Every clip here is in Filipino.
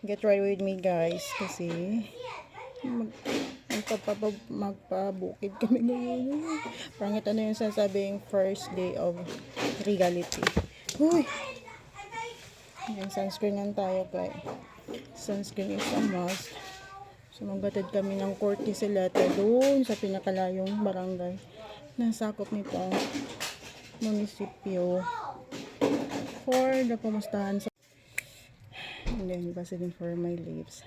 Get ready with me guys kasi magpabukid kami ngayon. Parang ito na yung sasabing first day of regality. Uy! Yung sunscreen yan tayo guys. Sunscreen is a must. So magbatid kami ng courtesy letter doon sa pinakalayong barangay na sakop nitong munisipyo for the pumustahan sa and then Vaseline for my lips.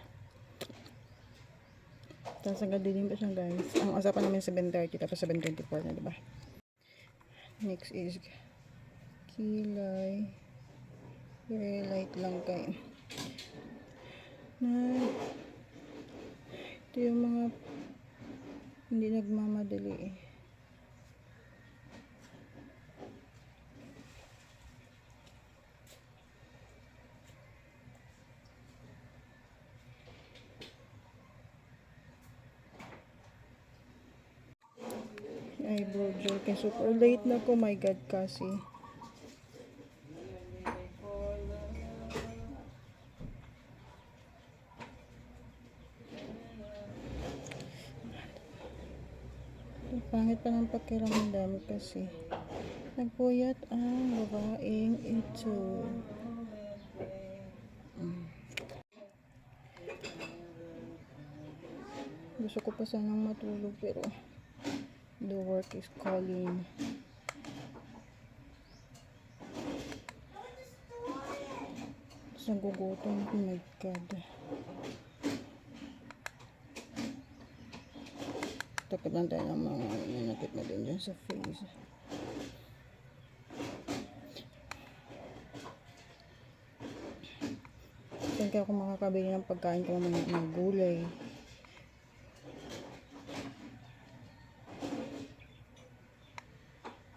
Tapos agad din pa siya guys. Ang usapan namin 7:30 tapos 7:24 na, diba? Next is kilay. Very light lang kayo. Na ito yung mga hindi nagmamadali eh. Eyebrow gel kaya super late na ko, my god kasi pangit pa ng pakiramdam kasi nagpuyat ang babaeng ito. Gusto ko pa sanang matulog pero the work is calling. Tapos nagugutom. Oh my god. Takip lang tayo ng mga nanakit na din dyan sa face. Saan kaya ako makakabili ng pagkain ko ng mga gulay.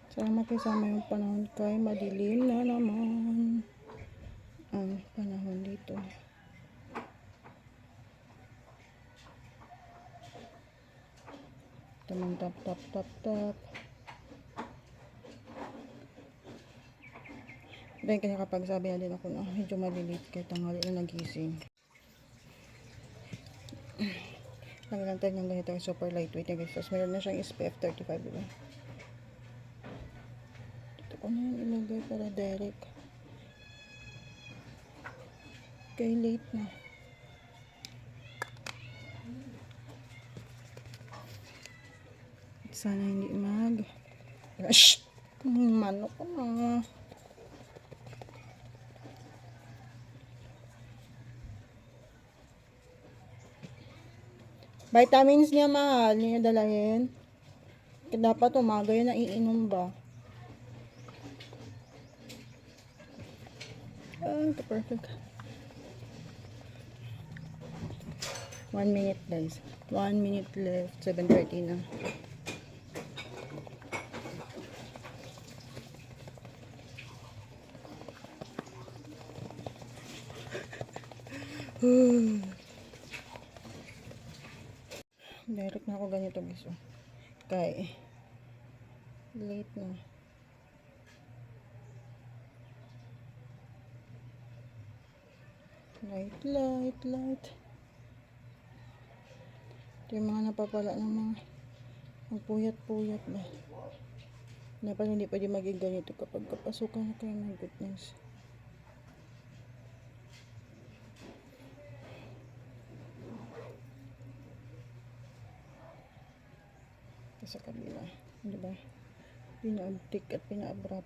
Sana makisama yung panahon kay madilim na naman ang panahon dito. Tamang tap. Then kaya kapag sabi na din ako na medyo malilate kahit tanghali na nagising. Naglalantay ng ganito yung super lightweight na guys. Tapos meron na siyang SPF 35, diba? Dito ko na yung ilagay para direct. Kaya late na. Sana hindi shhh! Manok ko na. Vitamins niya mahal. Niya dalahin. Dapat umaga yun na iinom ba? Ito perfect. 1 minute guys. 1 minute left. 7:30 na. Direct na ako ganito guys. Kaya late na. Light. Ito yung mga napapala ng mga magpuyat-puyat ba. Dapat hindi pwede maging ganito kapag kapasukan na kayo ng goodness. Sa kabila, diba? Pinaabtik at pinaabrap.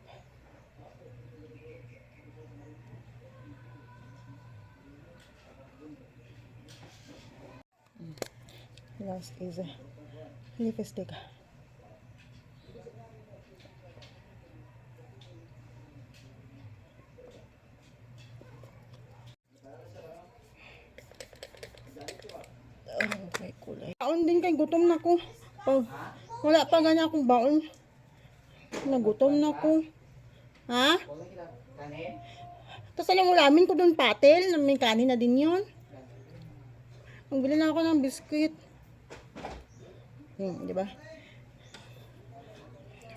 Last is a lipstick. Okay, kulay. Baon din kay gutom na ko. Wala pa ganyan akong baon. Nagutom na ko. Ha? Tapos alam mo lamin ko doon patel. May kanin na din yun. Magbili na ako ng biskuit. Diba?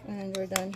And we're done.